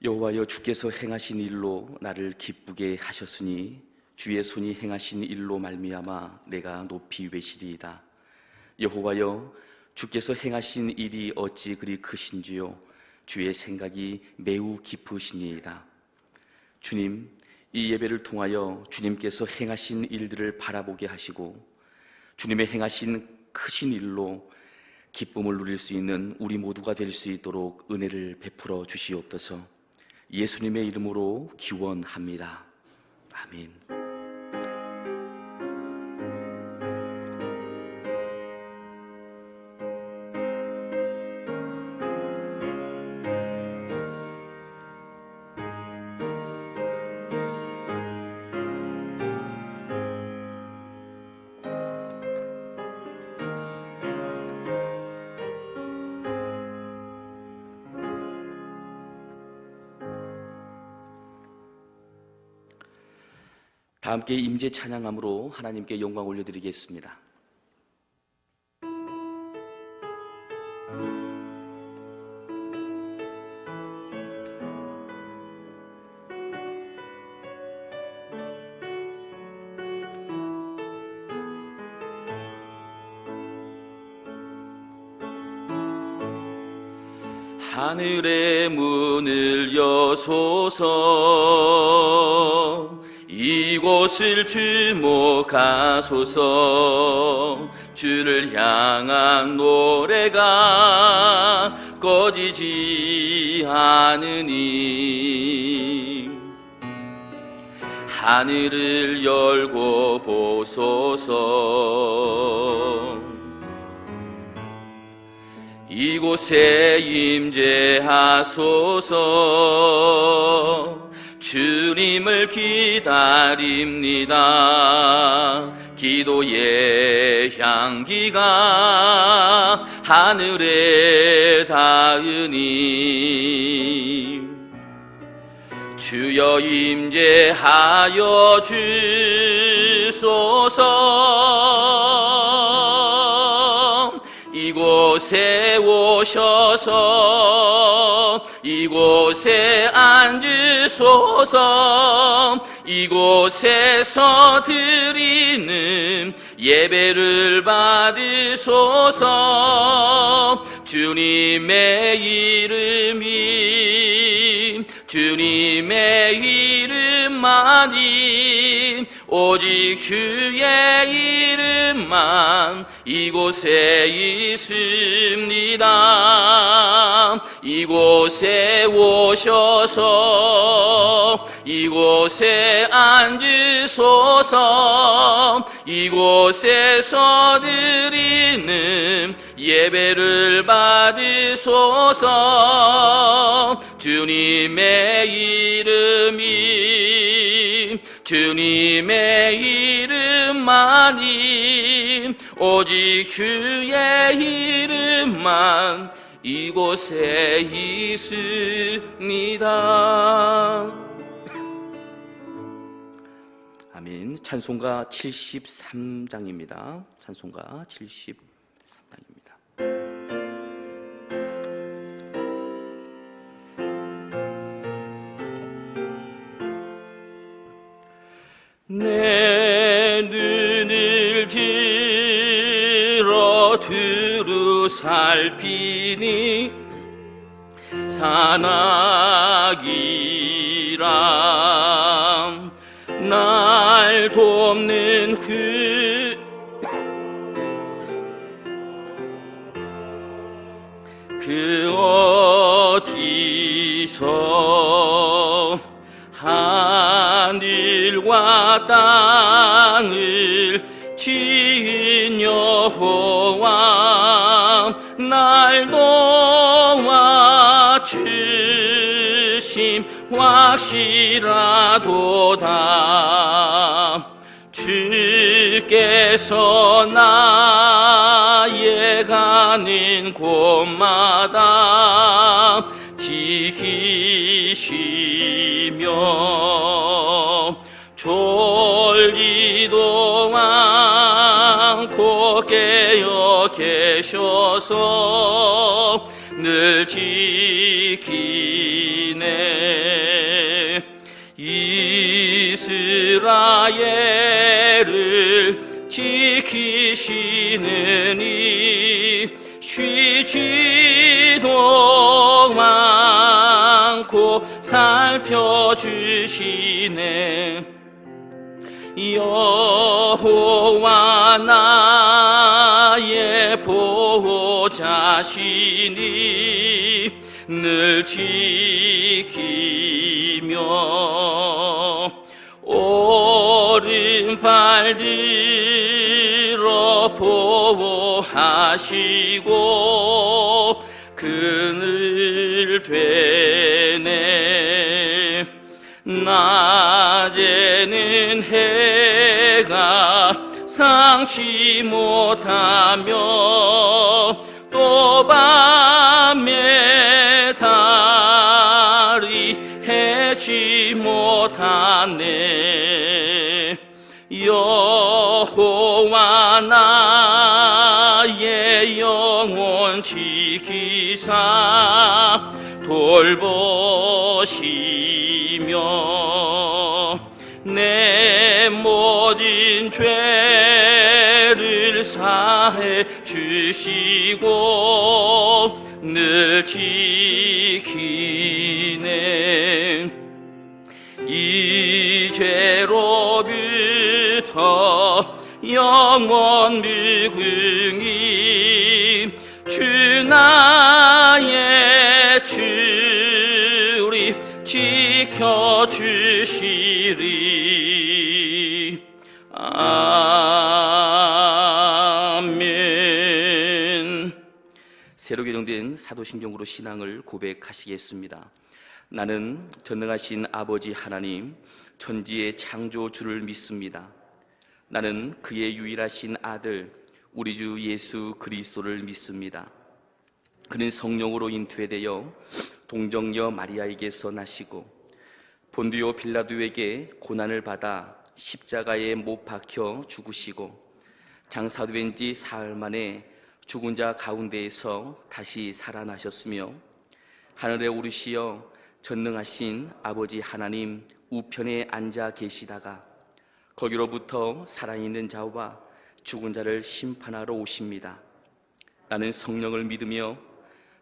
여호와여, 주께서 행하신 일로 나를 기쁘게 하셨으니 주의 손이 행하신 일로 말미암아 내가 높이 외치리이다. 여호와여, 주께서 행하신 일이 어찌 그리 크신지요. 주의 생각이 매우 깊으시니이다. 주님, 이 예배를 통하여 주님께서 행하신 일들을 바라보게 하시고 주님의 행하신 크신 일로 기쁨을 누릴 수 있는 우리 모두가 될 수 있도록 은혜를 베풀어 주시옵소서. 예수님의 이름으로 기원합니다. 아멘. 다 함께 임재 찬양함으로 하나님께 영광 올려드리겠습니다. 하늘의 문을 여소서, 이곳을 주목하소서. 주를 향한 노래가 꺼지지 않으니 하늘을 열고 보소서. 이곳에 임재하소서. 주님을 기다립니다. 기도의 향기가 하늘에 닿으니 주여 임재하여 주소서. 이곳에 오셔서 이곳에 앉으소서. 이곳에서 드리는 예배를 받으소서. 주님의 이름만이 오직 주의 이름만 이곳에 있습니다. 이곳에 오셔서 이곳에 앉으소서. 이곳에서 드리는 예배를 받으소서. 주님의 이름만이 오직 주의 이름만 이곳에 있습니다. 아멘. 찬송가 73장입니다. 찬송가 73장입니다. 내 눈을 들어 두루 살피니 산악이라 날 돕는 그 어디서 하늘과 땅을 지은 여호와 날 도와주심 확실하도다. 주께서 나의 가는 곳마다 지키시며 졸지도 않고 깨어 계셔서 늘 지키네. 이스라엘을 지키시느니 쉬지도 않고 살펴주시네. 여호와 나의 보호자시니 늘 지키며 오른발 들어 보호하시고 그늘 되네. 낮에는 해가 상치 못하며 또 밤에 달이 해지 못하네. 여호와 나의 영혼 지키사 돌보시며 내 모든 죄를 사해 주시고 늘 지키네. 이제로부터 영원 무궁히 주 나의 주리 지켜주시리. 아멘. 새로 개정된 사도신경으로 신앙을 고백하시겠습니다. 나는 전능하신 아버지 하나님, 천지의 창조주를 믿습니다. 나는 그의 유일하신 아들 우리 주 예수 그리스도를 믿습니다. 그는 성령으로 잉태되어 동정녀 마리아에게서 나시고 본디오 빌라도에게 고난을 받아 십자가에 못 박혀 죽으시고 장사된 지 사흘 만에 죽은 자 가운데에서 다시 살아나셨으며 하늘에 오르시어 전능하신 아버지 하나님 우편에 앉아 계시다가 거기로부터 살아있는 자와 죽은 자를 심판하러 오십니다. 나는 성령을 믿으며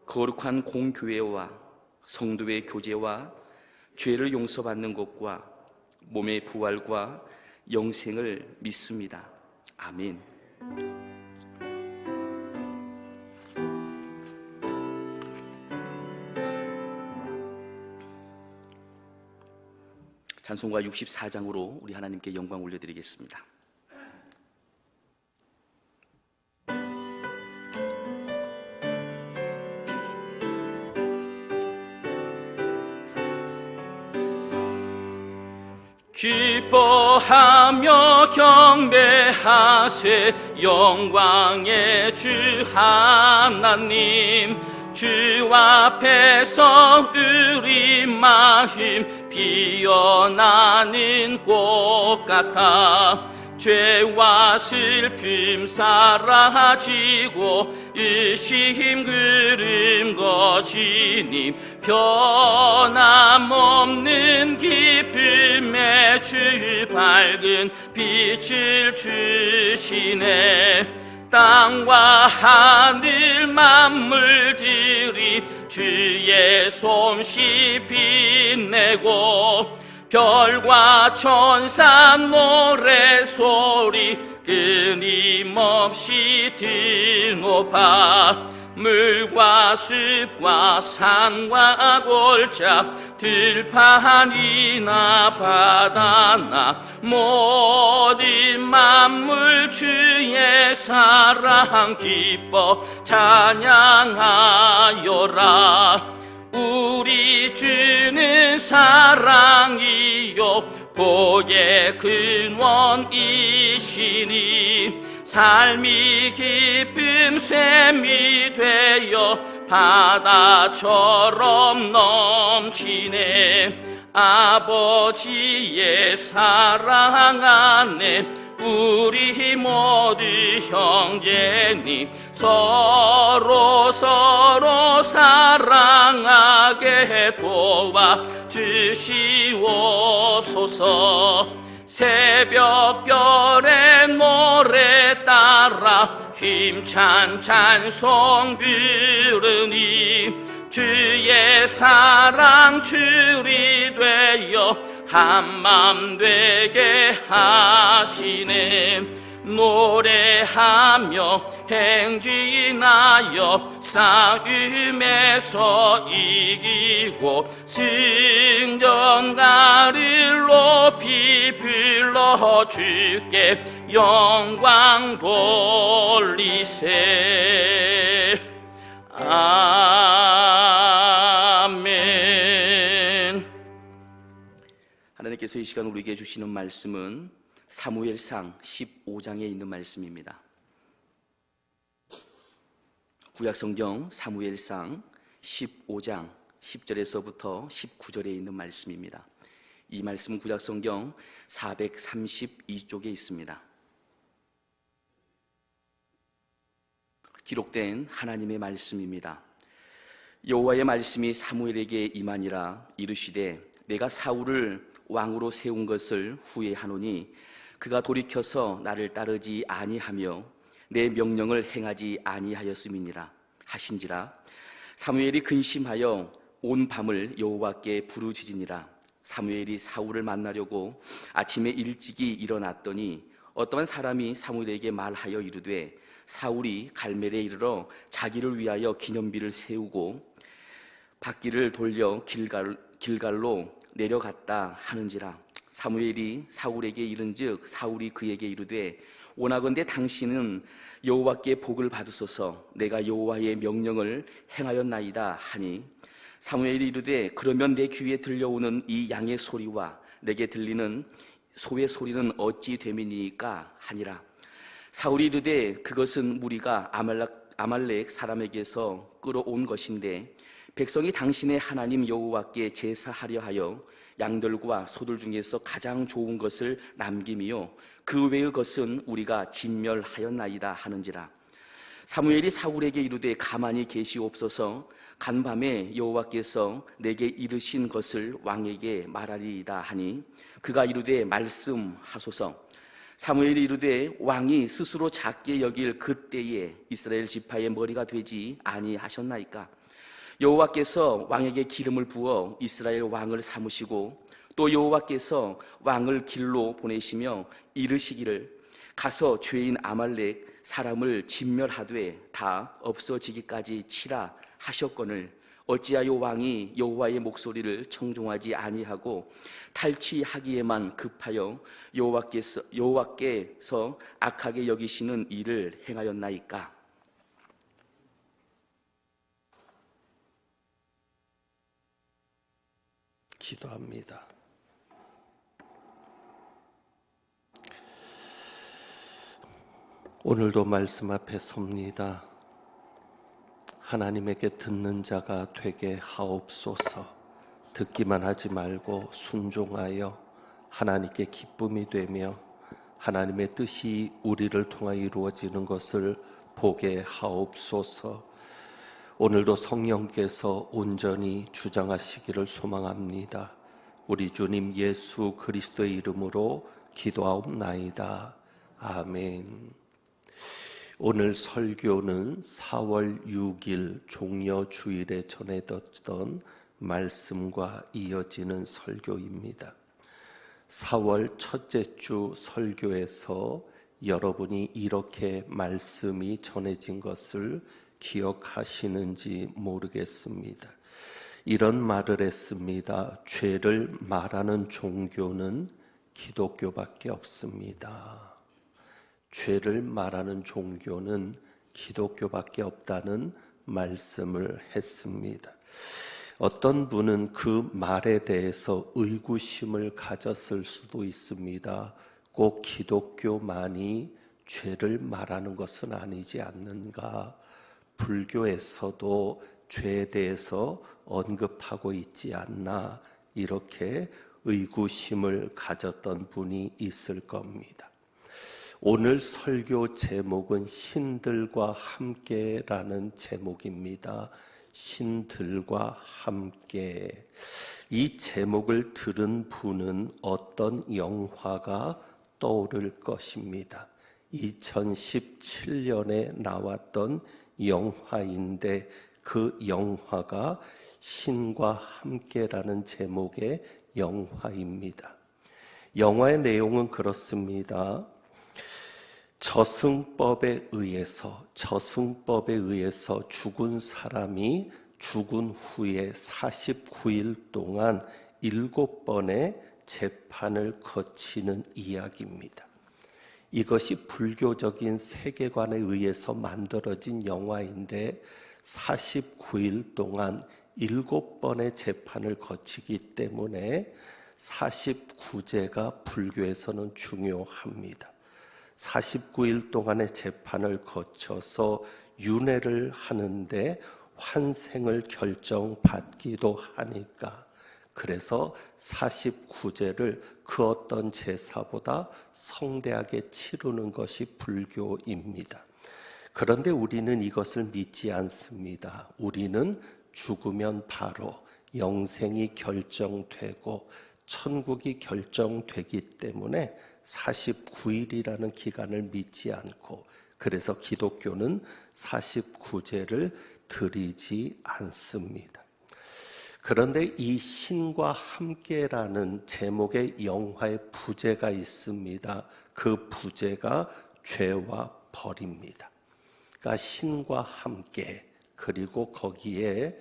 거룩한 공교회와 성도의 교제와 죄를 용서받는 것과 몸의 부활과 영생을 믿습니다. 아멘. 찬송가 64장으로 우리 하나님께 영광 올려드리겠습니다. 기뻐하며 경배하세 영광의 주 하나님. 주 앞에서 우리 마음 피어나는 꽃 같아 죄와 슬픔 사라지고 의심 그름 거지니 변함없는 기쁨의 주 밝은 빛을 주시네. 땅과 하늘 만물들이 주의 솜씨 빛내고 별과 천사 노래소리 끊임없이 드높아 물과 숲과 산과 골짜 들판이나 바다나 모든 만물 주의 사랑 기뻐 찬양하여라. 우리 주는 사랑이요 복의 근원이시니 삶이 깊은 샘이 되어 바다처럼 넘치네. 아버지의 사랑 안에 우리 모두 형제니 서로 사랑하게 도와주시옵소서. 새벽별의 노래 따라 힘찬 찬송 들으니 주의 사랑 줄이 되어 한맘 되게 하시네. 노래하며 행진하여 싸움에서 이기고 승전가를 높이 불러 주께 영광 돌리세. 아멘. 하나님께서 이 시간 우리에게 주시는 말씀은 사무엘상 15장에 있는 말씀입니다. 구약성경 사무엘상 15장 10절에서부터 19절에 있는 말씀입니다. 이 말씀 구약성경 432쪽에 있습니다. 기록된 하나님의 말씀입니다. 여호와의 말씀이 사무엘에게 임하니라. 이르시되 내가 사울을 왕으로 세운 것을 후회하노니 그가 돌이켜서 나를 따르지 아니하며 내 명령을 행하지 아니하였음이니라 하신지라. 사무엘이 근심하여 온 밤을 여호와께 부르짖으니라. 사무엘이 사울을 만나려고 아침에 일찍이 일어났더니 어떠한 사람이 사무엘에게 말하여 이르되 사울이 갈멜에 이르러 자기를 위하여 기념비를 세우고 바퀴를 돌려 길갈로 내려갔다 하는지라. 사무엘이 사울에게 이른즉 사울이 그에게 이르되 원하건대 당신은 여호와께 복을 받으소서. 내가 여호와의 명령을 행하였나이다 하니 사무엘이 이르되 그러면 내 귀에 들려오는 이 양의 소리와 내게 들리는 소의 소리는 어찌 됨이니까 하니라. 사울이 이르되 그것은 무리가 아말렉 사람에게서 끌어온 것인데 백성이 당신의 하나님 여호와께 제사하려 하여 양들과 소들 중에서 가장 좋은 것을 남김이요 그 외의 것은 우리가 진멸하였나이다 하는지라. 사무엘이 사울에게 이르되 가만히 계시옵소서. 간밤에 여호와께서 내게 이르신 것을 왕에게 말하리이다 하니 그가 이르되 말씀하소서. 사무엘이 이르되 왕이 스스로 작게 여길 그때에 이스라엘 지파의 머리가 되지 아니하셨나이까. 여호와께서 왕에게 기름을 부어 이스라엘 왕을 삼으시고 또 여호와께서 왕을 길로 보내시며 이르시기를 가서 죄인 아말렉 사람을 진멸하되 다 없어지기까지 치라 하셨거늘 어찌하여 왕이 여호와의 목소리를 청종하지 아니하고 탈취하기에만 급하여 여호와께서 악하게 여기시는 일을 행하였나이까. 기도합니다. 오늘도 말씀 앞에 섭니다. 하나님에게 듣는 자가 되게 하옵소서. 듣기만 하지 말고 순종하여 하나님께 기쁨이 되며 하나님의 뜻이 우리를 통하여 이루어지는 것을 보게 하옵소서. 오늘도 성령께서 온전히 주장하시기를 소망합니다. 우리 주님 예수 그리스도의 이름으로 기도하옵나이다. 아멘. 오늘 설교는 4월 6일 종려주일에 전해졌던 말씀과 이어지는 설교입니다. 4월 첫째 주 설교에서 여러분이 이렇게 말씀이 전해진 것을 기억하시는지 모르겠습니다. 이런 말을 했습니다. 죄를 말하는 종교는 기독교밖에 없습니다. 죄를 말하는 종교는 기독교밖에 없다는 말씀을 했습니다. 어떤 분은 그 말에 대해서 의구심을 가졌을 수도 있습니다. 꼭 기독교만이 죄를 말하는 것은 아니지 않는가? 불교에서도 죄에 대해서 언급하고 있지 않나? 이렇게 의구심을 가졌던 분이 있을 겁니다. 오늘 설교 제목은 신들과 함께라는 제목입니다. 신들과 함께. 이 제목을 들은 분은 어떤 영화가 떠오를 것입니다. 2017년에 나왔던 영화인데 그 영화가 신과 함께라는 제목의 영화입니다. 영화의 내용은 그렇습니다. 저승법에 의해서 죽은 사람이 죽은 후에 49일 동안 7번의 재판을 거치는 이야기입니다. 이것이 불교적인 세계관에 의해서 만들어진 영화인데 49일 동안 7번의 재판을 거치기 때문에 49제가 불교에서는 중요합니다. 49일 동안의 재판을 거쳐서 윤회를 하는데 환생을 결정받기도 하니까 그래서 49제를 그 어떤 제사보다 성대하게 치르는 것이 불교입니다. 그런데 우리는 이것을 믿지 않습니다. 우리는 죽으면 바로 영생이 결정되고 천국이 결정되기 때문에 49일이라는 기간을 믿지 않고 그래서 기독교는 49제를 드리지 않습니다. 그런데 이 신과 함께라는 제목의 영화의 부제가 있습니다. 그 부제가 죄와 벌입니다. 그러니까 신과 함께 그리고 거기에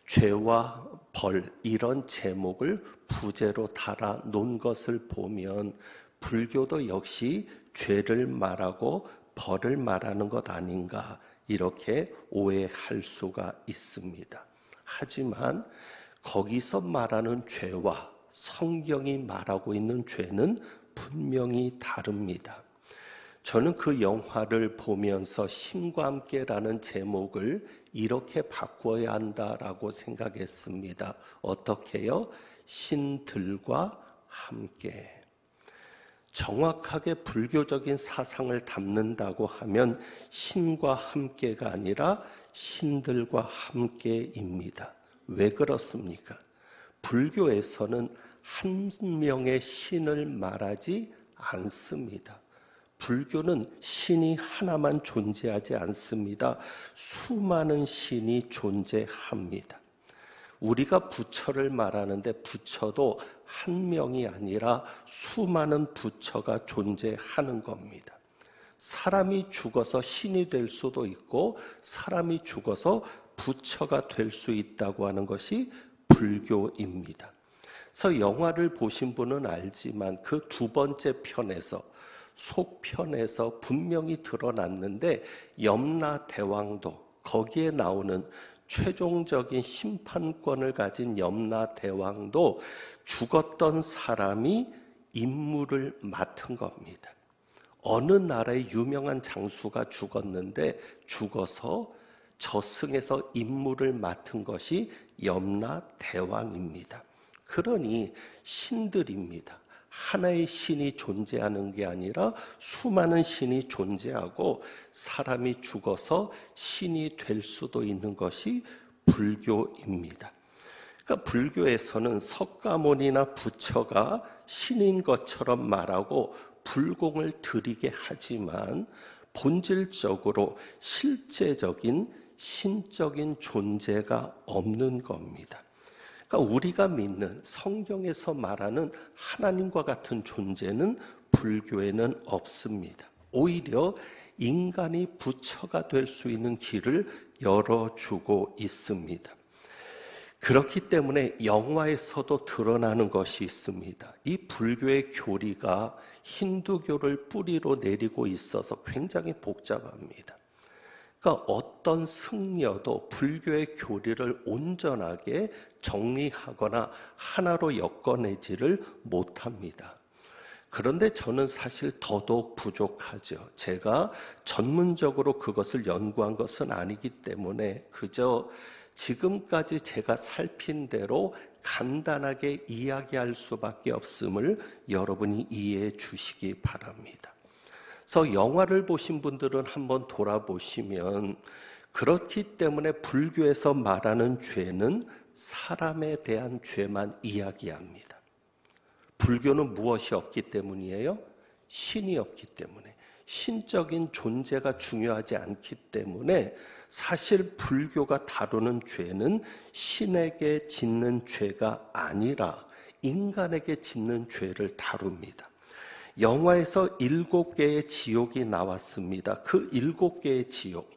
죄와 벌 이런 제목을 부제로 달아 놓은 것을 보면 불교도 역시 죄를 말하고 벌을 말하는 것 아닌가 이렇게 오해할 수가 있습니다. 하지만 거기서 말하는 죄와 성경이 말하고 있는 죄는 분명히 다릅니다. 저는 그 영화를 보면서 신과 함께라는 제목을 이렇게 바꿔야 한다라고 생각했습니다. 어떻게요? 신들과 함께. 정확하게 불교적인 사상을 담는다고 하면 신과 함께가 아니라 신들과 함께입니다. 왜 그렇습니까? 불교에서는 한 명의 신을 말하지 않습니다. 불교는 신이 하나만 존재하지 않습니다. 수많은 신이 존재합니다. 우리가 부처를 말하는데 부처도 한 명이 아니라 수많은 부처가 존재하는 겁니다. 사람이 죽어서 신이 될 수도 있고 사람이 죽어서 부처가 될 수 있다고 하는 것이 불교입니다. 그래서 영화를 보신 분은 알지만 그 두 번째 편에서 속편에서 분명히 드러났는데 염라대왕도 거기에 나오는 최종적인 심판권을 가진 염라대왕도 죽었던 사람이 임무를 맡은 겁니다. 어느 나라의 유명한 장수가 죽었는데 죽어서 저승에서 임무를 맡은 것이 염라대왕입니다. 그러니 신들입니다. 하나의 신이 존재하는 게 아니라 수많은 신이 존재하고 사람이 죽어서 신이 될 수도 있는 것이 불교입니다. 그러니까 불교에서는 석가모니나 부처가 신인 것처럼 말하고 불공을 드리게 하지만 본질적으로 실제적인 신적인 존재가 없는 겁니다. 그러니까 우리가 믿는 성경에서 말하는 하나님과 같은 존재는 불교에는 없습니다. 오히려 인간이 부처가 될 수 있는 길을 열어주고 있습니다. 그렇기 때문에 영화에서도 드러나는 것이 있습니다. 이 불교의 교리가 힌두교를 뿌리로 내리고 있어서 굉장히 복잡합니다. 그러니까 어떤 승려도 불교의 교리를 온전하게 정리하거나 하나로 엮어내지를 못합니다. 그런데 저는 사실 더더욱 부족하죠. 제가 전문적으로 그것을 연구한 것은 아니기 때문에 그저 지금까지 제가 살핀 대로 간단하게 이야기할 수밖에 없음을 여러분이 이해해 주시기 바랍니다. 그래서 영화를 보신 분들은 한번 돌아보시면 그렇기 때문에 불교에서 말하는 죄는 사람에 대한 죄만 이야기합니다. 불교는 무엇이 없기 때문이에요? 신이 없기 때문에. 신적인 존재가 중요하지 않기 때문에 사실 불교가 다루는 죄는 신에게 짓는 죄가 아니라 인간에게 짓는 죄를 다룹니다. 영화에서 7개의 지옥이 나왔습니다. 그 7개의 지옥,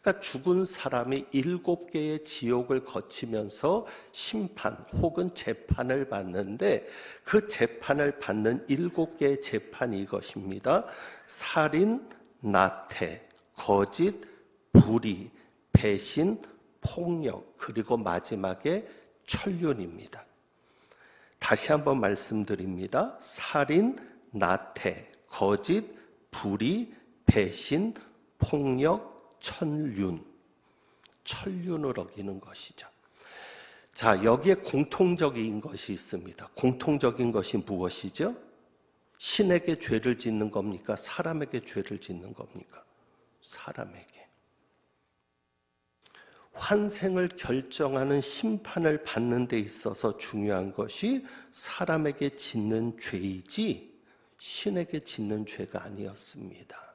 그러니까 죽은 사람이 7개의 지옥을 거치면서 심판 혹은 재판을 받는데, 그 재판을 받는 7개의 재판이 이것입니다. 살인, 나태, 거짓, 불의, 배신, 폭력, 그리고 마지막에 천륜입니다. 다시 한번 말씀드립니다. 살인, 나태, 거짓, 불의, 배신, 폭력, 천륜. 천륜을 어기는 것이죠. 자, 여기에 공통적인 것이 있습니다. 공통적인 것이 무엇이죠? 신에게 죄를 짓는 겁니까? 사람에게 죄를 짓는 겁니까? 사람에게. 환생을 결정하는 심판을 받는 데 있어서 중요한 것이 사람에게 짓는 죄이지 신에게 짓는 죄가 아니었습니다.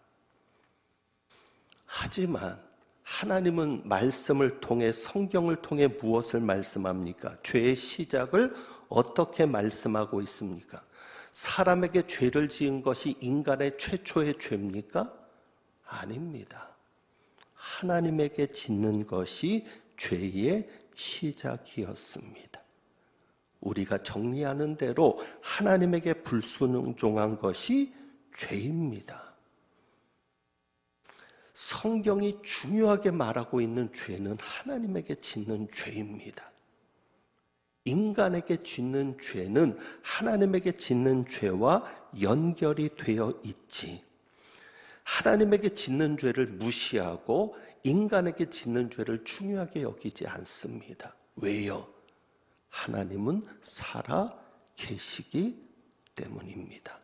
하지만 하나님은 말씀을 통해, 성경을 통해 무엇을 말씀합니까? 죄의 시작을 어떻게 말씀하고 있습니까? 사람에게 죄를 지은 것이 인간의 최초의 죄입니까? 아닙니다. 하나님에게 짓는 것이 죄의 시작이었습니다. 우리가 정리하는 대로 하나님에게 불순종한 것이 죄입니다. 성경이 중요하게 말하고 있는 죄는 하나님에게 짓는 죄입니다. 인간에게 짓는 죄는 하나님에게 짓는 죄와 연결이 되어 있지, 하나님에게 짓는 죄를 무시하고 인간에게 짓는 죄를 중요하게 여기지 않습니다. 왜요? 하나님은 살아 계시기 때문입니다.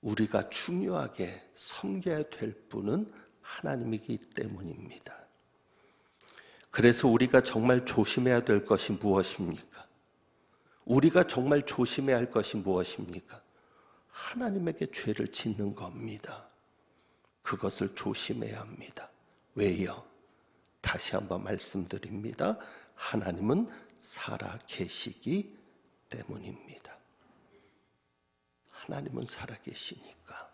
우리가 중요하게 섬겨야 될 분은 하나님이기 때문입니다. 그래서 우리가 정말 조심해야 될 것이 무엇입니까? 우리가 정말 조심해야 할 것이 무엇입니까? 하나님에게 죄를 짓는 겁니다. 그것을 조심해야 합니다. 왜요? 다시 한번 말씀드립니다. 하나님은 살아 계시기 때문입니다. 하나님은 살아계시니까.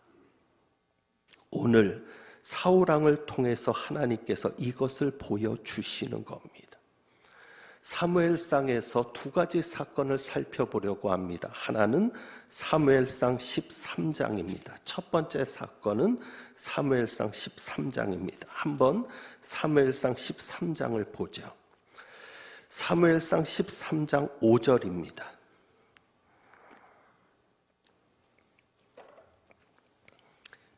오늘 사울왕을 통해서 하나님께서 이것을 보여주시는 겁니다. 사무엘상에서 2가지 사건을 살펴보려고 합니다. 하나는 사무엘상 13장입니다. 첫 번째 사건은 사무엘상 13장입니다. 한번 사무엘상 13장을 보죠. 사무엘상 13장 5절입니다.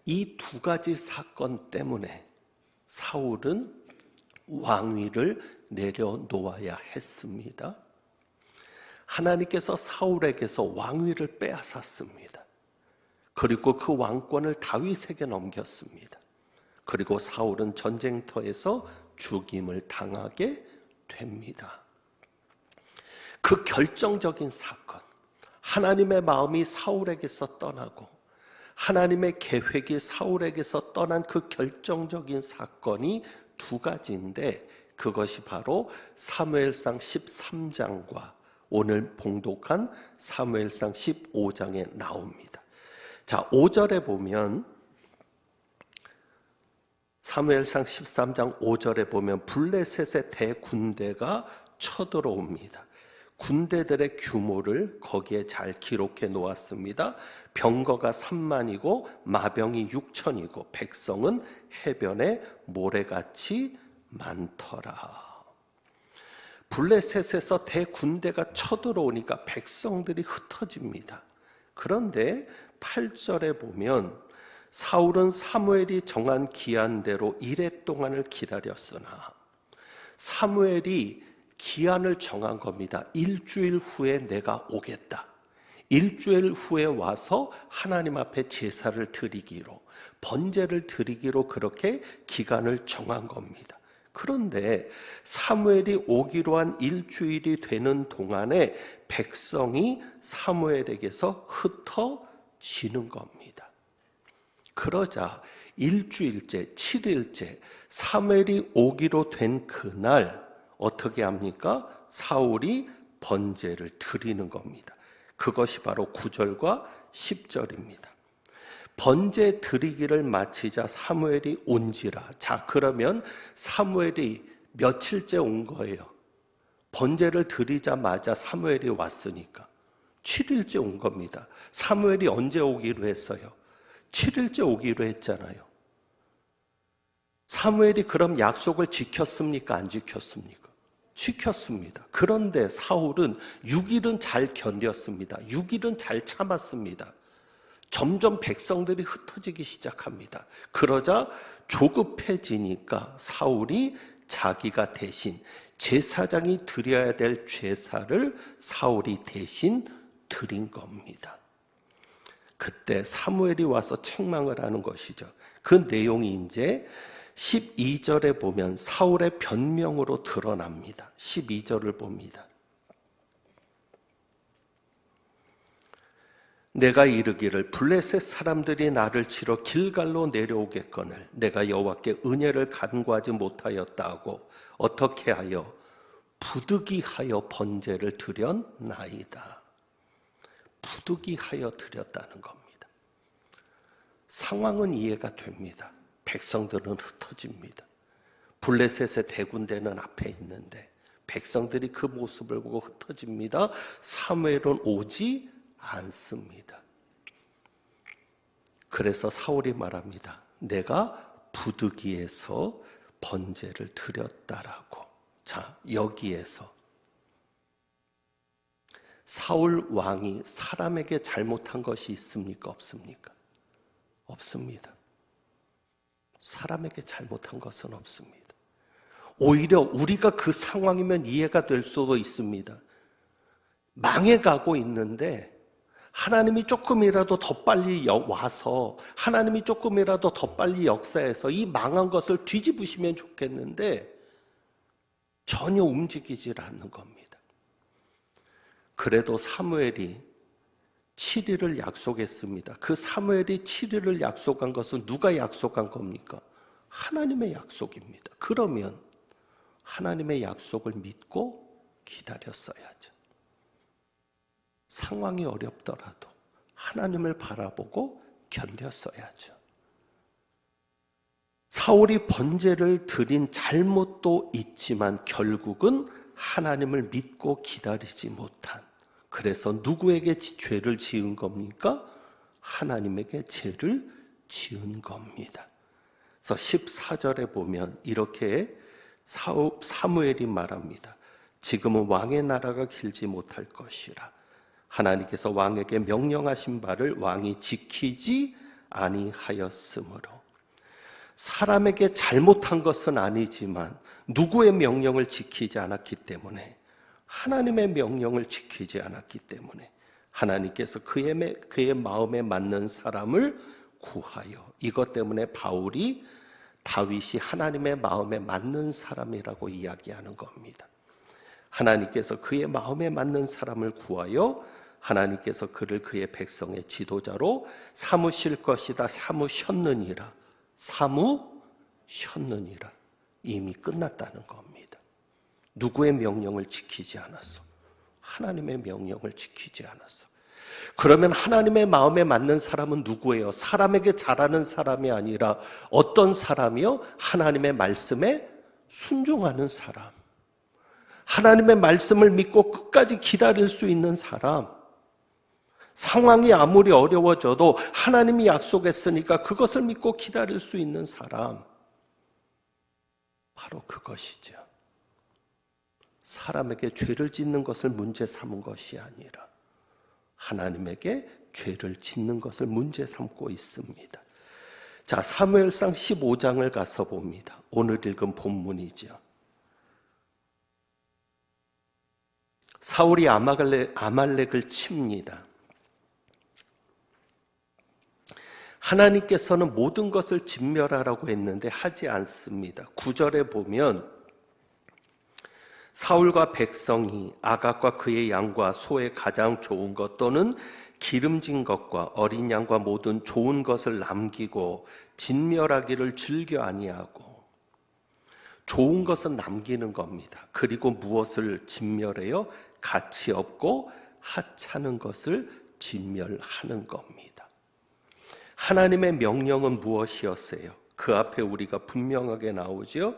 이 2가지 사건 때문에 사울은 왕위를 내려놓아야 했습니다. 하나님께서 사울에게서 왕위를 빼앗았습니다. 그리고 그 왕권을 다윗에게 넘겼습니다. 그리고 사울은 전쟁터에서 죽임을 당하게 됩니다. 그 결정적인 사건, 하나님의 마음이 사울에게서 떠나고 하나님의 계획이 사울에게서 떠난 그 결정적인 사건이 2가지인데, 그것이 바로 사무엘상 13장과 오늘 봉독한 사무엘상 15장에 나옵니다. 자, 5절에 보면, 사무엘상 13장 5절에 보면 블레셋의 대군대가 쳐들어옵니다. 군대들의 규모를 거기에 잘 기록해 놓았습니다. 병거가 3만이고 마병이 6천이고 백성은 해변에 모래같이 많더라. 블레셋에서 대군대가 쳐들어오니까 백성들이 흩어집니다. 그런데 8절에 보면 사울은 사무엘이 정한 기한대로 이레 동안을 기다렸으나, 사무엘이 기한을 정한 겁니다. 일주일 후에 내가 오겠다. 일주일 후에 와서 하나님 앞에 제사를 드리기로, 번제를 드리기로 그렇게 기간을 정한 겁니다. 그런데 사무엘이 오기로 한 일주일이 되는 동안에 백성이 사무엘에게서 흩어지는 겁니다. 그러자 일주일째, 7일째 사무엘이 오기로 된 그날 어떻게 합니까? 사울이 번제를 드리는 겁니다. 그것이 바로 9절과 10절입니다. 번제 드리기를 마치자 사무엘이 온지라. 자, 그러면 사무엘이 며칠째 온 거예요? 번제를 드리자마자 사무엘이 왔으니까 7일째 온 겁니다. 사무엘이 언제 오기로 했어요? 7일째 오기로 했잖아요. 사무엘이 그럼 약속을 지켰습니까? 안 지켰습니까? 지켰습니다. 그런데 사울은 6일은 잘 견뎠습니다. 6일은 잘 참았습니다. 점점 백성들이 흩어지기 시작합니다. 그러자 조급해지니까 사울이 자기가 대신 제사장이 드려야 될 제사를 사울이 대신 드린 겁니다. 그때 사무엘이 와서 책망을 하는 것이죠. 그 내용이 이제 12절에 보면 사울의 변명으로 드러납니다. 12절을 봅니다. 내가 이르기를 블레셋 사람들이 나를 치러 길갈로 내려오겠거늘 내가 여호와께 은혜를 간구하지 못하였다 하고 어떻게 하여 부득이하여 번제를 드렸나이다. 부득이하여 드렸다는 겁니다. 상황은 이해가 됩니다. 백성들은 흩어집니다. 블레셋의 대군대는 앞에 있는데 백성들이 그 모습을 보고 흩어집니다. 사무엘은 오지 않습니다. 그래서 사울이 말합니다. 내가 부득이해서 번제를 드렸다라고. 자, 여기에서 사울 왕이 사람에게 잘못한 것이 있습니까? 없습니까? 없습니다. 사람에게 잘못한 것은 없습니다. 오히려 우리가 그 상황이면 이해가 될 수도 있습니다. 망해가고 있는데 하나님이 조금이라도 더 빨리 와서 하나님이 조금이라도 더 빨리 역사해서 이 망한 것을 뒤집으시면 좋겠는데 전혀 움직이질 않는 겁니다. 그래도 사무엘이 7일을 약속했습니다. 그 사무엘이 7일을 약속한 것은 누가 약속한 겁니까? 하나님의 약속입니다. 그러면 하나님의 약속을 믿고 기다렸어야죠. 상황이 어렵더라도 하나님을 바라보고 견뎠어야죠. 사울이 번제를 드린 잘못도 있지만 결국은 하나님을 믿고 기다리지 못한, 그래서 누구에게 죄를 지은 겁니까? 하나님에게 죄를 지은 겁니다. 그래서 14절에 보면 이렇게 사무엘이 말합니다. 지금은 왕의 나라가 길지 못할 것이라. 하나님께서 왕에게 명령하신 바를 왕이 지키지 아니하였으므로. 사람에게 잘못한 것은 아니지만 누구의 명령을 지키지 않았기 때문에, 하나님의 명령을 지키지 않았기 때문에 하나님께서 그의 마음에 맞는 사람을 구하여, 이것 때문에 바울이 다윗이 하나님의 마음에 맞는 사람이라고 이야기하는 겁니다. 하나님께서 그의 마음에 맞는 사람을 구하여 하나님께서 그를 그의 백성의 지도자로 삼으실 것이다. 삼으셨느니라. 삼으셨느니라. 이미 끝났다는 겁니다. 누구의 명령을 지키지 않았어? 하나님의 명령을 지키지 않았어. 그러면 하나님의 마음에 맞는 사람은 누구예요? 사람에게 잘하는 사람이 아니라 어떤 사람이요? 하나님의 말씀에 순종하는 사람. 하나님의 말씀을 믿고 끝까지 기다릴 수 있는 사람. 상황이 아무리 어려워져도 하나님이 약속했으니까 그것을 믿고 기다릴 수 있는 사람. 바로 그것이죠. 사람에게 죄를 짓는 것을 문제 삼은 것이 아니라 하나님에게 죄를 짓는 것을 문제 삼고 있습니다. 자, 사무엘상 15장을 가서 봅니다. 오늘 읽은 본문이죠. 사울이 아말렉을 칩니다. 하나님께서는 모든 것을 진멸하라고 했는데 하지 않습니다. 9절에 보면 사울과 백성이 아각과 그의 양과 소의 가장 좋은 것 또는 기름진 것과 어린 양과 모든 좋은 것을 남기고 진멸하기를 즐겨 아니하고, 좋은 것은 남기는 겁니다. 그리고 무엇을 진멸해요? 가치 없고 하찮은 것을 진멸하는 겁니다. 하나님의 명령은 무엇이었어요? 그 앞에 우리가 분명하게 나오죠.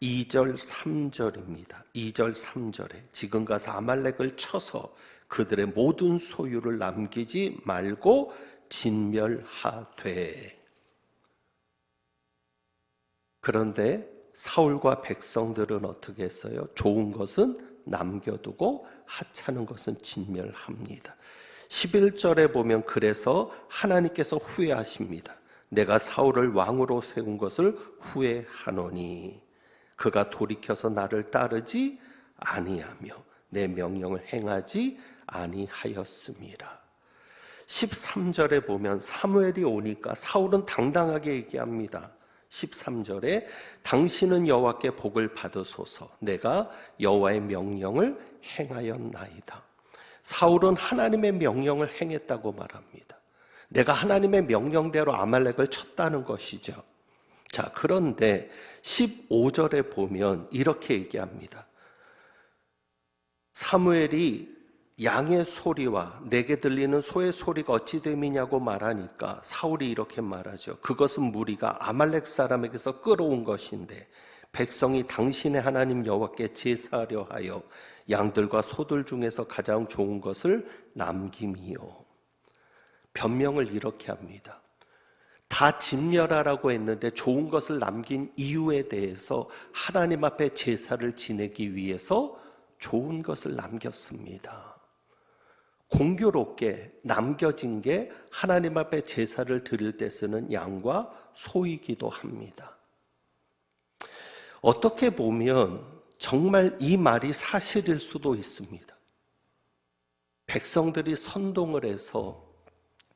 2절 3절입니다. 2절 3절에 지금 가서 아말렉을 쳐서 그들의 모든 소유를 남기지 말고 진멸하되. 그런데 사울과 백성들은 어떻게 했어요? 좋은 것은 남겨두고 하찮은 것은 진멸합니다. 11절에 보면 그래서 하나님께서 후회하십니다. 내가 사울을 왕으로 세운 것을 후회하노니 그가 돌이켜서 나를 따르지 아니하며 내 명령을 행하지 아니하였음이라. 13절에 보면 사무엘이 오니까 사울은 당당하게 얘기합니다. 13절에 당신은 여호와께 복을 받으소서 내가 여호와의 명령을 행하였나이다. 사울은 하나님의 명령을 행했다고 말합니다. 내가 하나님의 명령대로 아말렉을 쳤다는 것이죠. 자, 그런데 15절에 보면 이렇게 얘기합니다. 사무엘이 양의 소리와 내게 들리는 소의 소리가 어찌 됨이냐고 말하니까 사울이 이렇게 말하죠. 그것은 무리가 아말렉 사람에게서 끌어온 것인데 백성이 당신의 하나님 여호와께 제사하려 하여 양들과 소들 중에서 가장 좋은 것을 남김이요. 변명을 이렇게 합니다. 다 진멸하라고 했는데 좋은 것을 남긴 이유에 대해서 하나님 앞에 제사를 지내기 위해서 좋은 것을 남겼습니다. 공교롭게 남겨진 게 하나님 앞에 제사를 드릴 때 쓰는 양과 소이기도 합니다. 어떻게 보면 정말 이 말이 사실일 수도 있습니다. 백성들이 선동을 해서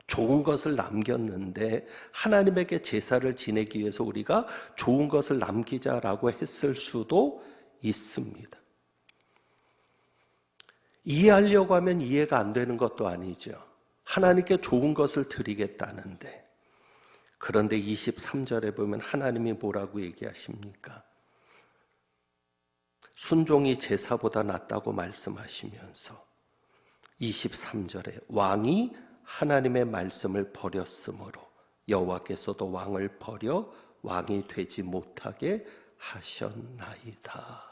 좋은 것을 남겼는데 하나님에게 제사를 지내기 위해서 우리가 좋은 것을 남기자라고 했을 수도 있습니다. 이해하려고 하면 이해가 안 되는 것도 아니죠. 하나님께 좋은 것을 드리겠다는데. 그런데 23절에 보면 하나님이 뭐라고 얘기하십니까? 순종이 제사보다 낫다고 말씀하시면서 23절에 왕이 하나님의 말씀을 버렸으므로 여호와께서도 왕을 버려 왕이 되지 못하게 하셨나이다.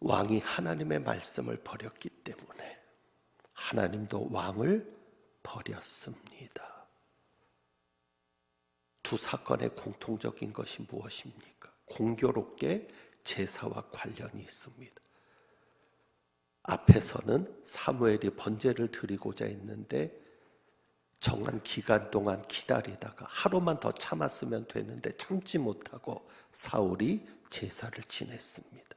왕이 하나님의 말씀을 버렸기 때문에 하나님도 왕을 버렸습니다. 두 사건의 공통적인 것이 무엇입니까? 공교롭게 제사와 관련이 있습니다. 앞에서는 사무엘이 번제를 드리고자 했는데 정한 기간 동안 기다리다가 하루만 더 참았으면 되는데 참지 못하고 사울이 제사를 지냈습니다.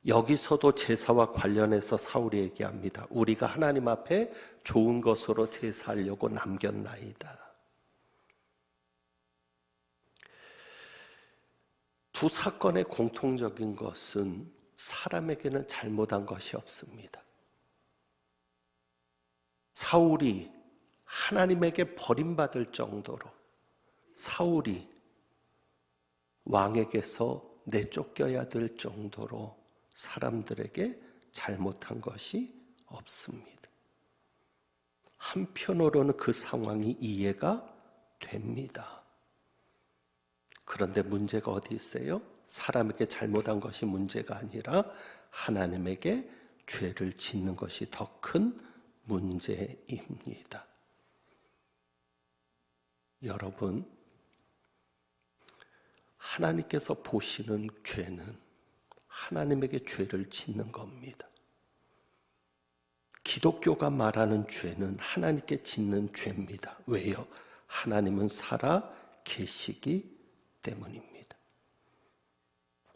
여기서도 제사와 관련해서 사울이 얘기합니다. 우리가 하나님 앞에 좋은 것으로 제사하려고 남겼나이다. 두 사건의 공통적인 것은 사람에게는 잘못한 것이 없습니다. 사울이 하나님에게 버림받을 정도로 사울이 왕에게서 내쫓겨야 될 정도로 사람들에게 잘못한 것이 없습니다. 한편으로는 그 상황이 이해가 됩니다. 그런데 문제가 어디 있어요? 사람에게 잘못한 것이 문제가 아니라 하나님에게 죄를 짓는 것이 더 큰 문제입니다. 여러분, 하나님께서 보시는 죄는 하나님에게 죄를 짓는 겁니다. 기독교가 말하는 죄는 하나님께 짓는 죄입니다. 왜요? 하나님은 살아 계시기 때문입니다.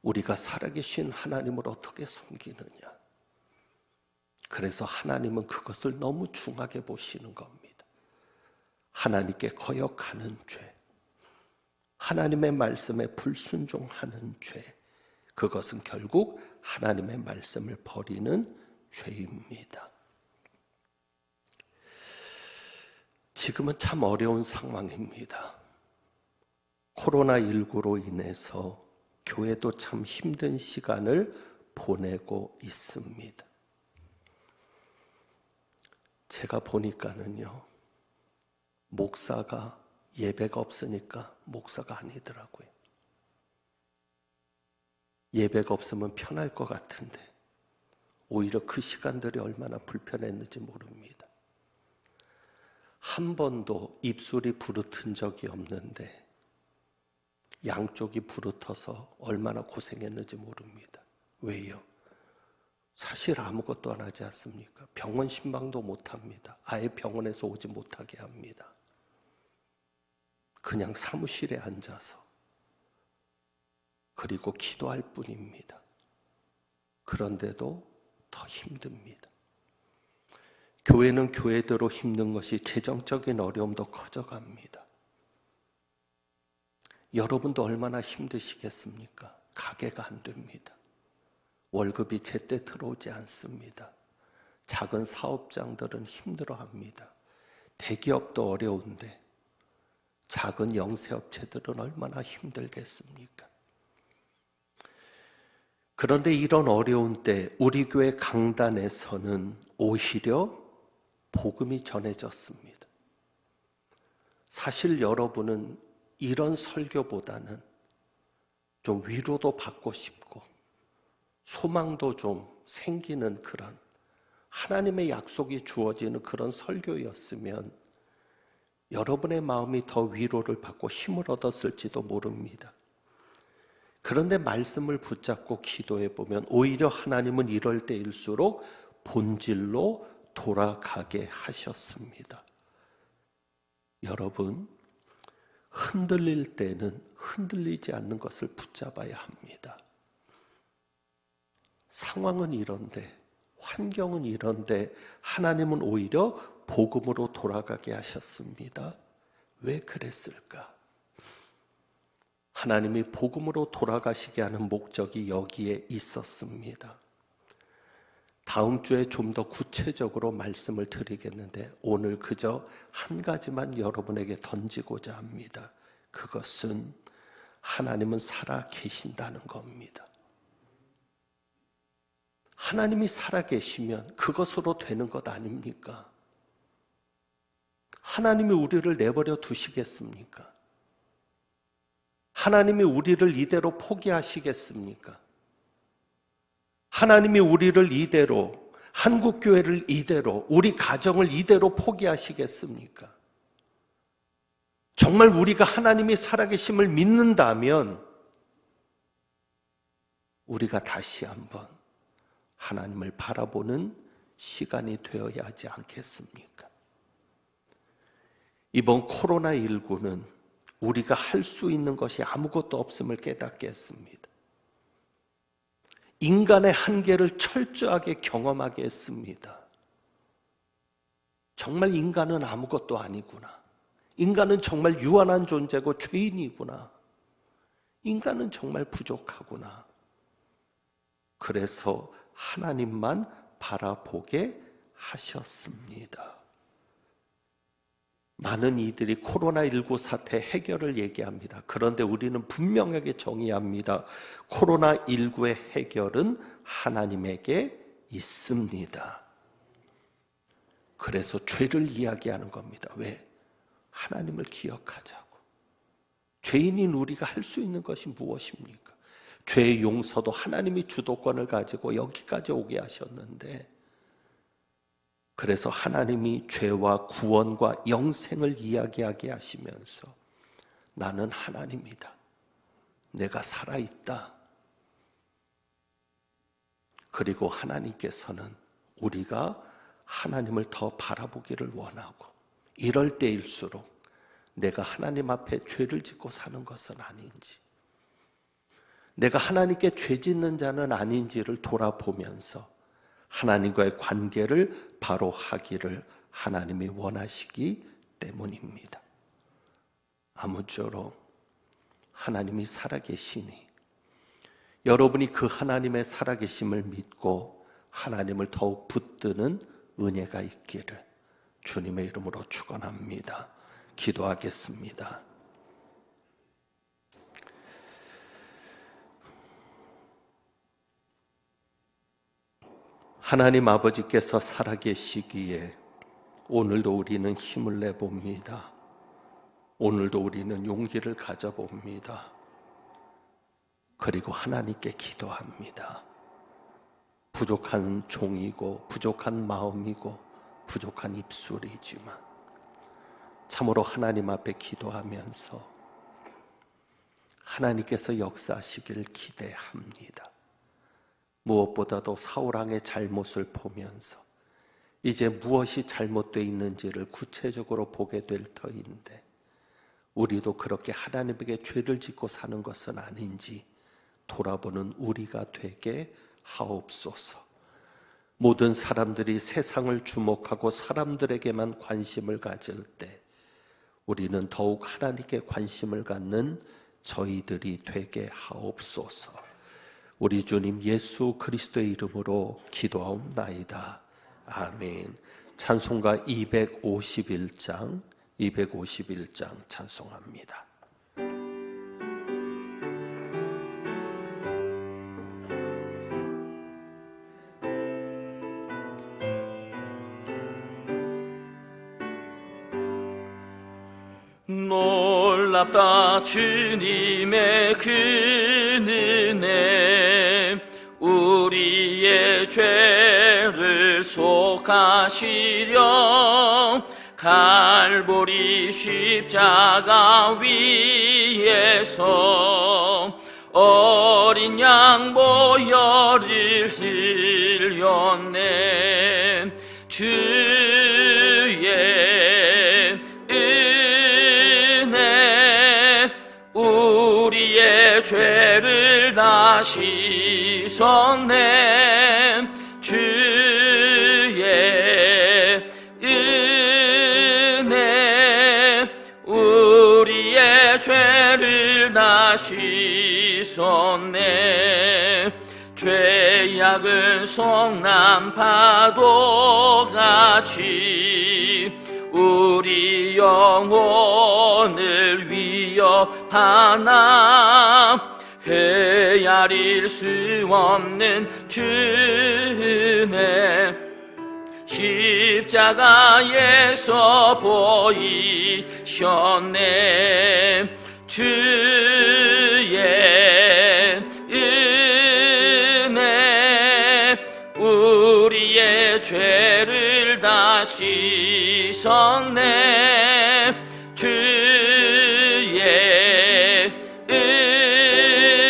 우리가 살아계신 하나님을 어떻게 섬기느냐? 그래서 하나님은 그것을 너무 중하게 보시는 겁니다. 하나님께 거역하는 죄, 하나님의 말씀에 불순종하는 죄, 그것은 결국 하나님의 말씀을 버리는 죄입니다. 지금은 참 어려운 상황입니다. 코로나19로 인해서 교회도 참 힘든 시간을 보내고 있습니다. 제가 보니까는요, 목사가 예배가 없으니까 목사가 아니더라고요. 예배가 없으면 편할 것 같은데 오히려 그 시간들이 얼마나 불편했는지 모릅니다. 한 번도 입술이 부르튼 적이 없는데 양쪽이 부르터서 얼마나 고생했는지 모릅니다. 왜요? 사실 아무것도 안 하지 않습니까? 병원 신방도 못합니다. 아예 병원에서 오지 못하게 합니다. 그냥 사무실에 앉아서 그리고 기도할 뿐입니다. 그런데도 더 힘듭니다. 교회는 교회대로 힘든 것이 재정적인 어려움도 커져갑니다. 여러분도 얼마나 힘드시겠습니까? 가게가 안 됩니다. 월급이 제때 들어오지 않습니다. 작은 사업장들은 힘들어합니다. 대기업도 어려운데 작은 영세업체들은 얼마나 힘들겠습니까? 그런데 이런 어려운 때 우리 교회 강단에서는 오히려 복음이 전해졌습니다. 사실 여러분은 이런 설교보다는 좀 위로도 받고 싶고 소망도 좀 생기는 그런 하나님의 약속이 주어지는 그런 설교였으면 여러분의 마음이 더 위로를 받고 힘을 얻었을지도 모릅니다. 그런데 말씀을 붙잡고 기도해 보면 오히려 하나님은 이럴 때일수록 본질로 돌아가게 하셨습니다. 여러분, 흔들릴 때는 흔들리지 않는 것을 붙잡아야 합니다. 상황은 이런데, 환경은 이런데 하나님은 오히려 복음으로 돌아가게 하셨습니다. 왜 그랬을까? 하나님이 복음으로 돌아가시게 하는 목적이 여기에 있었습니다. 다음 주에 좀 더 구체적으로 말씀을 드리겠는데 오늘 그저 한 가지만 여러분에게 던지고자 합니다. 그것은 하나님은 살아 계신다는 겁니다. 하나님이 살아 계시면 그것으로 되는 것 아닙니까? 하나님이 우리를 내버려 두시겠습니까? 하나님이 우리를 이대로 포기하시겠습니까? 하나님이 우리를 이대로, 한국교회를 이대로, 우리 가정을 이대로 포기하시겠습니까? 정말 우리가 하나님이 살아계심을 믿는다면 우리가 다시 한번 하나님을 바라보는 시간이 되어야 하지 않겠습니까? 이번 코로나19는 우리가 할 수 있는 것이 아무것도 없음을 깨닫게 했습니다. 인간의 한계를 철저하게 경험하게 했습니다. 정말 인간은 아무것도 아니구나. 인간은 정말 유한한 존재고 죄인이구나. 인간은 정말 부족하구나. 그래서 하나님만 바라보게 하셨습니다. 많은 이들이 코로나19 사태 해결을 얘기합니다. 그런데 우리는 분명하게 정의합니다. 코로나19의 해결은 하나님에게 있습니다. 그래서 죄를 이야기하는 겁니다. 왜? 하나님을 기억하자고. 죄인인 우리가 할 수 있는 것이 무엇입니까? 죄의 용서도 하나님이 주도권을 가지고 여기까지 오게 하셨는데, 그래서 하나님이 죄와 구원과 영생을 이야기하게 하시면서 나는 하나님이다. 내가 살아있다. 그리고 하나님께서는 우리가 하나님을 더 바라보기를 원하고, 이럴 때일수록 내가 하나님 앞에 죄를 짓고 사는 것은 아닌지, 내가 하나님께 죄 짓는 자는 아닌지를 돌아보면서 하나님과의 관계를 바로 하기를 하나님이 원하시기 때문입니다. 아무쪼록 하나님이 살아계시니 여러분이 그 하나님의 살아계심을 믿고 하나님을 더욱 붙드는 은혜가 있기를 주님의 이름으로 축원합니다. 기도하겠습니다. 하나님 아버지께서 살아계시기에 오늘도 우리는 힘을 내봅니다. 오늘도 우리는 용기를 가져봅니다. 그리고 하나님께 기도합니다. 부족한 종이고 부족한 마음이고 부족한 입술이지만 참으로 하나님 앞에 기도하면서 하나님께서 역사하시기를 기대합니다. 무엇보다도 사울왕의 잘못을 보면서 이제 무엇이 잘못되어 있는지를 구체적으로 보게 될 터인데 우리도 그렇게 하나님에게 죄를 짓고 사는 것은 아닌지 돌아보는 우리가 되게 하옵소서. 모든 사람들이 세상을 주목하고 사람들에게만 관심을 가질 때 우리는 더욱 하나님께 관심을 갖는 저희들이 되게 하옵소서. 우리 주님 예수 그리스도의 이름으로 기도하옵나이다. 아멘. 찬송가 251장 찬송합니다. 놀랍다 주님의 그 은혜 우리의 죄를 속하시려 갈보리 십자가 위에서 어린 양 보혈을 흘렸네. 주의 은혜 우리의 죄를 다 씻었네. 주의 은혜 우리의 죄를 다 씻었네. 죄악은 성난 파도같이 우리 영혼을 위협하나 헤아릴 수 없는 주의 십자가에서 보이셨네. 주의 은혜 우리의 죄를 다 씻었네. 주의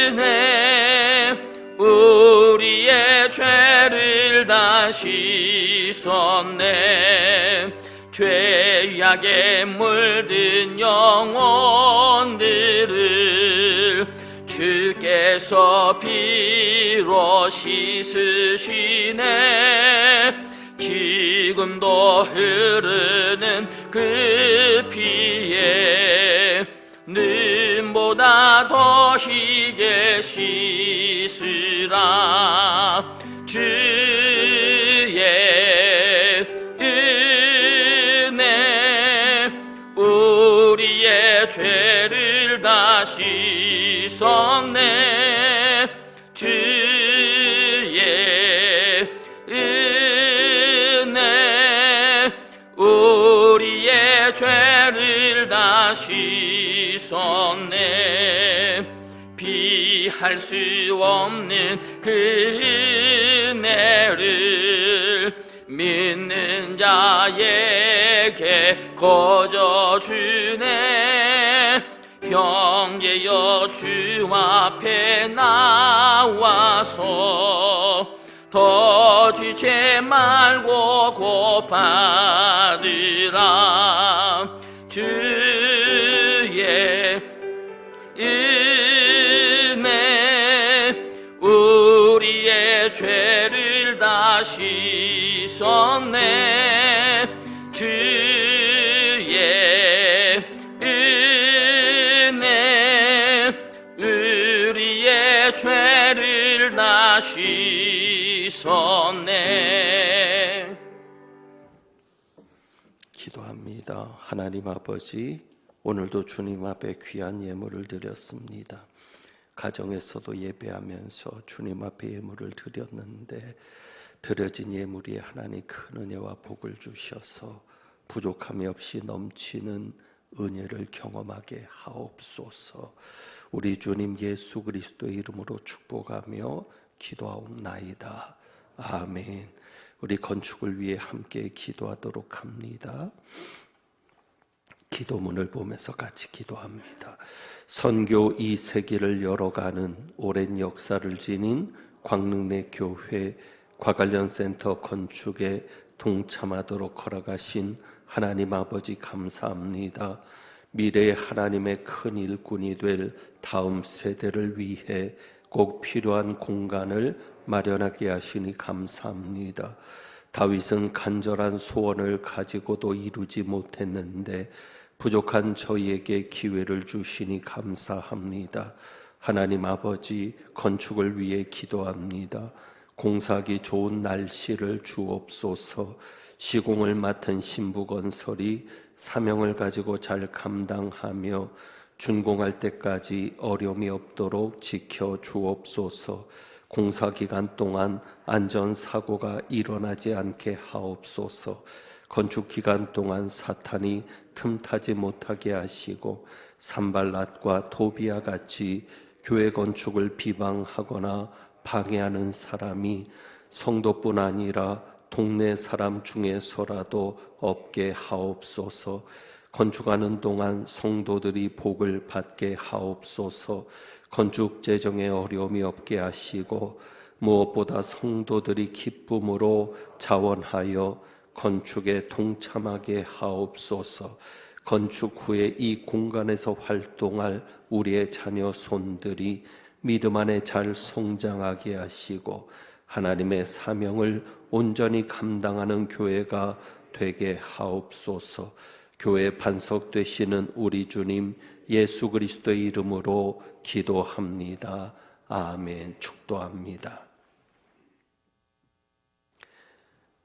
은혜 우리의 죄를 다 씻었네. 죄악에 물든 영혼들을 주께서 피로 씻으시네. 지금도 흐르는 그 피에 눈보다 더 희게 씻으라. 주의 은혜 우리의 죄를 다 씻었네. 주의 은혜 우리의 죄를 다 씻었네. 피할 수 없는 그 은혜를 믿는 자에게 거저주네. 형제여 주 앞에 나와서 더 지체 말고 곧 받으라. 주의 은혜 우리의 죄를 다 하시소내 주의 은혜 우리의 죄를 나시소내. 기도합니다. 하나님 아버지, 오늘도 주님 앞에 귀한 예물을 드렸습니다. 가정에서도 예배하면서 주님 앞에 예물을 드렸는데 드려진 예물이 하나님 큰 은혜와 복을 주셔서 부족함이 없이 넘치는 은혜를 경험하게 하옵소서. 우리 주님 예수 그리스도의 이름으로 축복하며 기도하옵나이다. 아멘. 우리 건축을 위해 함께 기도하도록 합니다. 기도문을 보면서 같이 기도합니다. 선교 2세기를 열어가는 오랜 역사를 지닌 광릉내 교회 과관련센터 건축에 동참하도록 허락하신 하나님 아버지 감사합니다. 미래의 하나님의 큰 일꾼이 될 다음 세대를 위해 꼭 필요한 공간을 마련하게 하시니 감사합니다. 다윗은 간절한 소원을 가지고도 이루지 못했는데 부족한 저희에게 기회를 주시니 감사합니다. 하나님 아버지, 건축을 위해 기도합니다. 공사하기 좋은 날씨를 주옵소서. 시공을 맡은 신부건설이 사명을 가지고 잘 감당하며 준공할 때까지 어려움이 없도록 지켜 주옵소서. 공사 기간 동안 안전사고가 일어나지 않게 하옵소서. 건축 기간 동안 사탄이 틈타지 못하게 하시고 산발랏과 도비아 같이 교회 건축을 비방하거나 방해하는 사람이 성도뿐 아니라 동네 사람 중에서라도 없게 하옵소서. 건축하는 동안 성도들이 복을 받게 하옵소서. 건축 재정에 어려움이 없게 하시고 무엇보다 성도들이 기쁨으로 자원하여 건축에 동참하게 하옵소서. 건축 후에 이 공간에서 활동할 우리의 자녀 손들이 믿음 안에 잘 성장하게 하시고 하나님의 사명을 온전히 감당하는 교회가 되게 하옵소서. 교회 반석 되시는 우리 주님 예수 그리스도의 이름으로 기도합니다. 아멘. 축도합니다.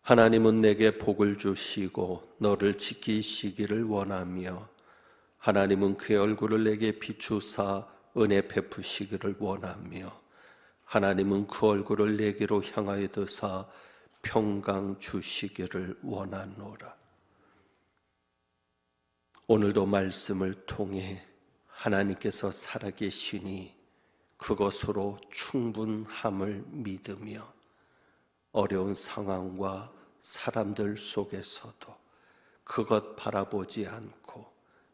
하나님은 내게 복을 주시고 너를 지키시기를 원하며 하나님은 그의 얼굴을 내게 비추사 은혜 베푸시기를 원하며 하나님은 그 얼굴을 내게로 향하여 드사 평강 주시기를 원하노라. 오늘도 말씀을 통해 하나님께서 살아계시니 그것으로 충분함을 믿으며 어려운 상황과 사람들 속에서도 그것 바라보지 않고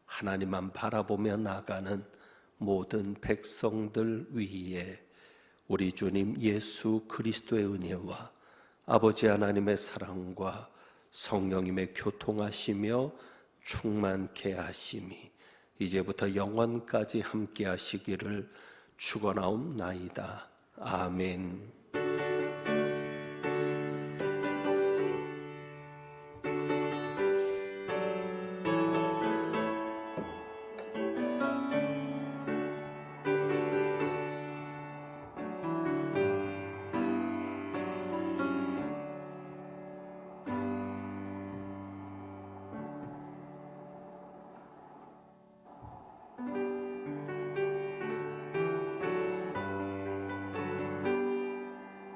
하나님만 바라보며 나가는 모든 백성들 위에 우리 주님 예수 그리스도의 은혜와 아버지 하나님의 사랑과 성령님의 교통하시며 충만케 하심이 이제부터 영원까지 함께 하시기를 축원하옵나이다. 아멘.